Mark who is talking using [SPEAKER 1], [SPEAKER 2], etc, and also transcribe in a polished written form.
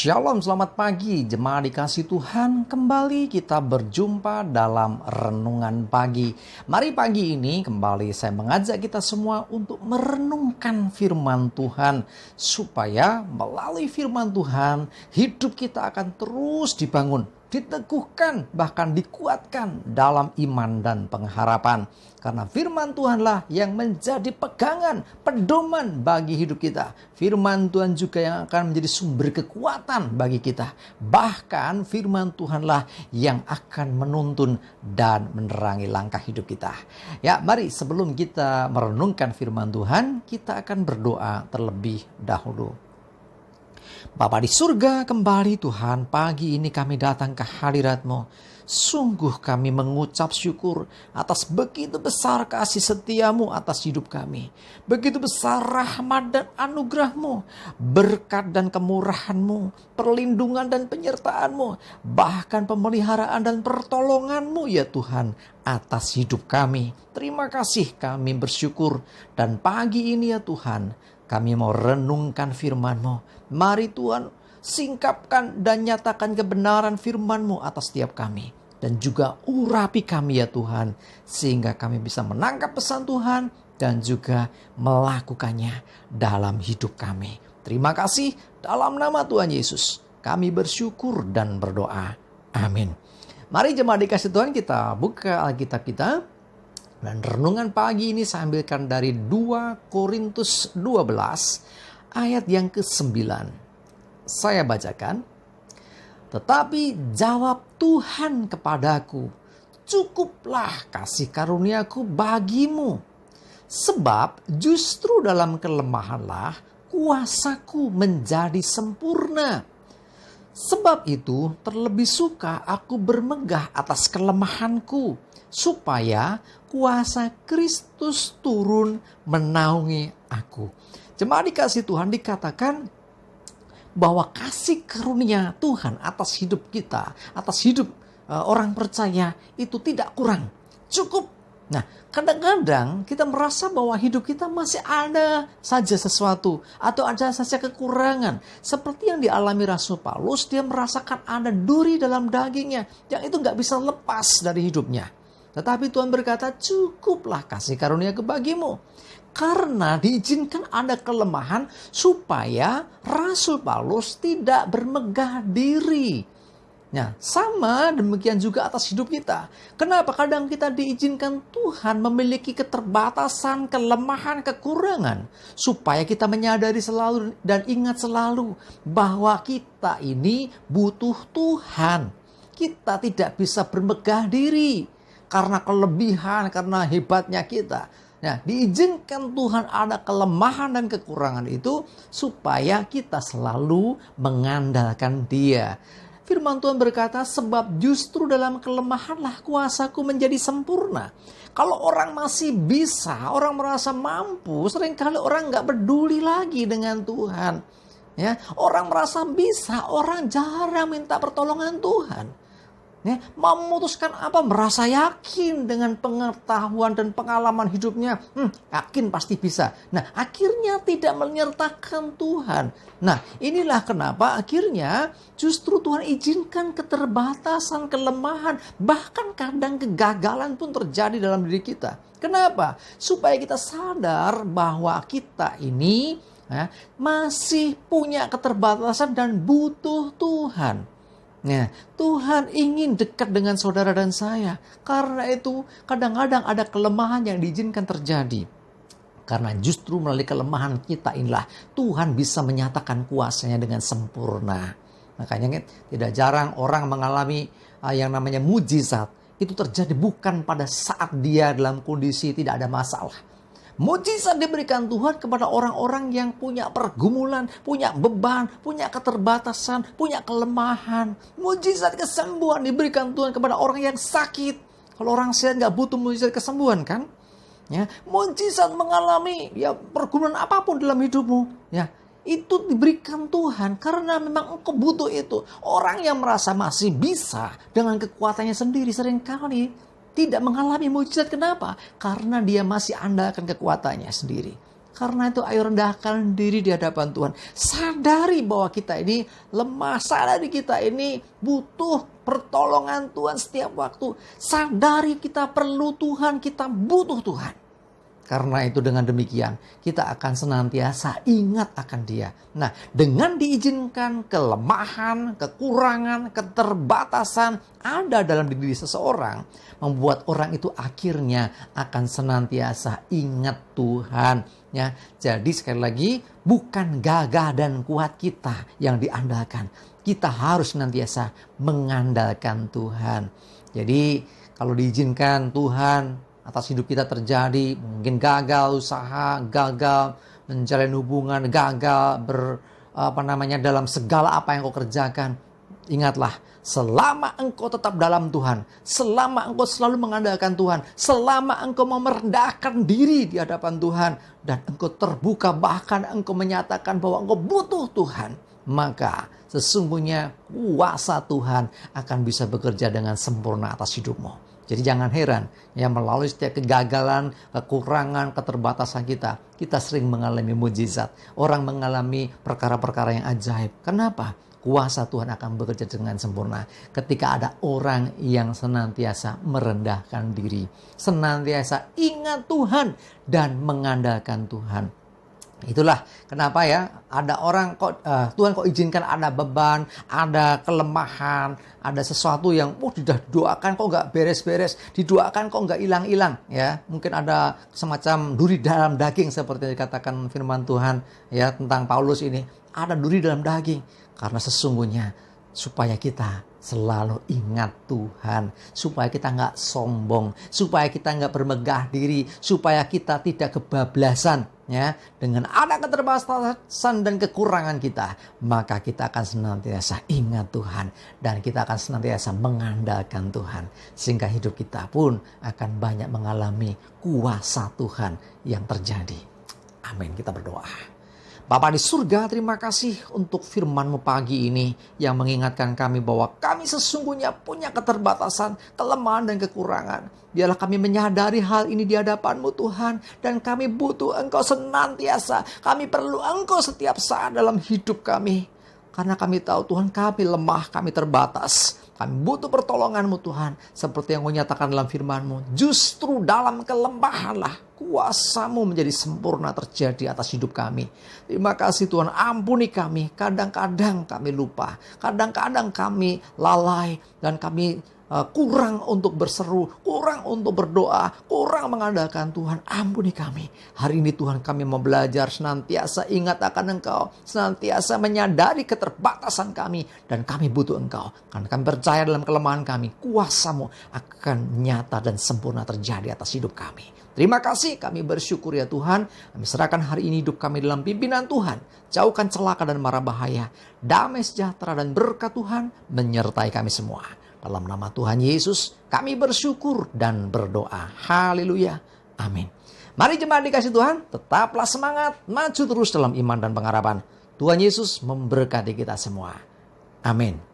[SPEAKER 1] Shalom, selamat pagi jemaat dikasih Tuhan. Kembali kita berjumpa dalam renungan pagi. Mari pagi ini kembali saya mengajak kita semua untuk merenungkan firman Tuhan, supaya melalui firman Tuhan hidup kita akan terus dibangun, diteguhkan, bahkan dikuatkan dalam iman dan pengharapan. Karena firman Tuhanlah yang menjadi pegangan, pedoman bagi hidup kita. Firman Tuhan juga yang akan menjadi sumber kekuatan bagi kita. Bahkan firman Tuhanlah yang akan menuntun dan menerangi langkah hidup kita. Ya, mari sebelum kita merenungkan firman Tuhan, kita akan berdoa terlebih dahulu. Bapa di surga, kembali Tuhan, pagi ini kami datang ke hadirat-Mu. Sungguh kami mengucap syukur atas begitu besar kasih setiamu atas hidup kami. Begitu besar rahmat dan anugerah-Mu, berkat dan kemurahan-Mu, perlindungan dan penyertaan-Mu, bahkan pemeliharaan dan pertolongan-Mu ya Tuhan atas hidup kami. Terima kasih, kami bersyukur. Dan pagi ini ya Tuhan, kami mau renungkan firman-Mu. Mari Tuhan, singkapkan dan nyatakan kebenaran firman-Mu atas setiap kami. Dan juga urapi kami ya Tuhan, sehingga kami bisa menangkap pesan Tuhan dan juga melakukannya dalam hidup kami. Terima kasih, dalam nama Tuhan Yesus kami bersyukur dan berdoa. Amin. Mari jemaat dikasih Tuhan, kita buka Alkitab kita. Dan renungan pagi ini saya ambilkan dari 2 Korintus 12 ayat yang ke-9. Saya bacakan. Tetapi jawab Tuhan kepadaku, cukuplah kasih karuniaku bagimu. Sebab justru dalam kelemahanlah kuasaku menjadi sempurna. Sebab itu terlebih suka aku bermegah atas kelemahanku, supaya kuasa Kristus turun menaungi aku. Jemaat dikasih Tuhan, dikatakan bahwa kasih karunia Tuhan atas hidup kita, atas hidup orang percaya itu tidak kurang, cukup. Nah, kadang-kadang kita merasa bahwa hidup kita masih ada saja sesuatu atau ada saja kekurangan. Seperti yang dialami Rasul Paulus, dia merasakan ada duri dalam dagingnya yang itu gak bisa lepas dari hidupnya. Tetapi Tuhan berkata, cukuplah kasih karunia bagimu. Karena diizinkan ada kelemahan supaya Rasul Paulus tidak bermegah diri. Nah, sama demikian juga atas hidup kita. Kenapa kadang kita diizinkan Tuhan memiliki keterbatasan, kelemahan, kekurangan, supaya kita menyadari selalu dan ingat selalu bahwa kita ini butuh Tuhan. Kita tidak bisa bermegah diri karena kelebihan, karena hebatnya kita. Nah, diizinkan Tuhan ada kelemahan dan kekurangan itu supaya kita selalu mengandalkan Dia. Firman Tuhan berkata, sebab justru dalam kelemahanlah kuasaku menjadi sempurna. Kalau orang masih bisa, orang merasa mampu, seringkali orang gak peduli lagi dengan Tuhan. Ya, orang merasa bisa, orang jarang minta pertolongan Tuhan. Ya, memutuskan apa? Merasa yakin dengan pengetahuan dan pengalaman hidupnya. Yakin pasti bisa. Nah, akhirnya tidak menyertakan Tuhan. Nah, inilah kenapa akhirnya justru Tuhan izinkan keterbatasan, kelemahan, bahkan kadang kegagalan pun terjadi dalam diri kita. Kenapa? Supaya kita sadar bahwa kita ini masih punya keterbatasan dan butuh Tuhan. Nah, Tuhan ingin dekat dengan saudara dan saya. Karena itu kadang-kadang ada kelemahan yang diizinkan terjadi. Karena justru melalui kelemahan kita inilah Tuhan bisa menyatakan kuasanya dengan sempurna. Makanya tidak jarang orang mengalami yang namanya mujizat. Itu terjadi bukan pada saat dia dalam kondisi tidak ada masalah. Mujizat diberikan Tuhan kepada orang-orang yang punya pergumulan, punya beban, punya keterbatasan, punya kelemahan. Mujizat kesembuhan diberikan Tuhan kepada orang yang sakit. Kalau orang sehat gak butuh mujizat kesembuhan kan? Ya, mujizat mengalami pergumulan apapun dalam hidupmu. Ya, itu diberikan Tuhan karena memang engkau butuh itu. Orang yang merasa masih bisa dengan kekuatannya sendiri seringkali tidak mengalami mujizat. Kenapa? Karena dia masih andalkan kekuatannya sendiri. Karena itu ayo rendahkan diri di hadapan Tuhan. Sadari bahwa kita ini lemah. Sadari kita ini butuh pertolongan Tuhan setiap waktu. Sadari kita perlu Tuhan, kita butuh Tuhan. Karena itu dengan demikian kita akan senantiasa ingat akan Dia. Nah, dengan diizinkan kelemahan, kekurangan, keterbatasan ada dalam diri seseorang, membuat orang itu akhirnya akan senantiasa ingat Tuhan. Ya, jadi sekali lagi bukan gagah dan kuat kita yang diandalkan. Kita harus senantiasa mengandalkan Tuhan. Jadi kalau diizinkan Tuhan atas hidup kita terjadi, mungkin gagal usaha, gagal menjalin hubungan, gagal dalam segala apa yang kau kerjakan. Ingatlah, selama engkau tetap dalam Tuhan, selama engkau selalu mengandalkan Tuhan, selama engkau merendahkan diri di hadapan Tuhan, dan engkau terbuka, bahkan engkau menyatakan bahwa engkau butuh Tuhan, maka sesungguhnya kuasa Tuhan akan bisa bekerja dengan sempurna atas hidupmu. Jadi jangan heran ya, melalui setiap kegagalan, kekurangan, keterbatasan kita sering mengalami mujizat. Orang mengalami perkara-perkara yang ajaib. Kenapa? Kuasa Tuhan akan bekerja dengan sempurna ketika ada orang yang senantiasa merendahkan diri, senantiasa ingat Tuhan dan mengandalkan Tuhan. Itulah kenapa ya ada orang Tuhan kok izinkan ada beban, ada kelemahan, ada sesuatu yang sudah didoakan kok nggak beres-beres, didoakan kok nggak hilang-hilang ya. Mungkin ada semacam duri dalam daging seperti yang dikatakan firman Tuhan ya tentang Paulus ini. Ada duri dalam daging karena sesungguhnya supaya kita selalu ingat Tuhan, supaya kita nggak sombong, supaya kita nggak bermegah diri, supaya kita tidak kebablasan ya. Dengan ada keterbatasan dan kekurangan kita, maka kita akan senantiasa ingat Tuhan dan kita akan senantiasa mengandalkan Tuhan, sehingga hidup kita pun akan banyak mengalami kuasa Tuhan yang terjadi. Amin. Kita berdoa. Bapa di surga, terima kasih untuk firman-Mu pagi ini yang mengingatkan kami bahwa kami sesungguhnya punya keterbatasan, kelemahan dan kekurangan. Biarlah kami menyadari hal ini di hadapan-Mu Tuhan, dan kami butuh Engkau senantiasa. Kami perlu Engkau setiap saat dalam hidup kami. Karena kami tahu Tuhan, kami lemah, kami terbatas. Kami butuh pertolongan-Mu Tuhan. Seperti yang Kau nyatakan dalam firman-Mu. Justru dalam kelemahanlah kuasa-Mu menjadi sempurna terjadi atas hidup kami. Terima kasih Tuhan, ampuni kami. Kadang-kadang kami lupa. Kadang-kadang kami lalai. Dan kami kurang untuk berseru, kurang untuk berdoa, kurang mengandalkan Tuhan. Ampuni kami. Hari ini Tuhan, kami mau belajar senantiasa ingat akan Engkau, senantiasa menyadari keterbatasan kami, dan kami butuh Engkau. Karena kami percaya dalam kelemahan kami, kuasa-Mu akan nyata dan sempurna terjadi atas hidup kami. Terima kasih, kami bersyukur ya Tuhan. Kami serahkan hari ini hidup kami dalam pimpinan Tuhan. Jauhkan celaka dan mara bahaya. Damai sejahtera dan berkat Tuhan menyertai kami semua. Dalam nama Tuhan Yesus, kami bersyukur dan berdoa. Haleluya. Amin. Mari jemaat dikasih Tuhan, tetaplah semangat, maju terus dalam iman dan pengharapan. Tuhan Yesus memberkati kita semua. Amin.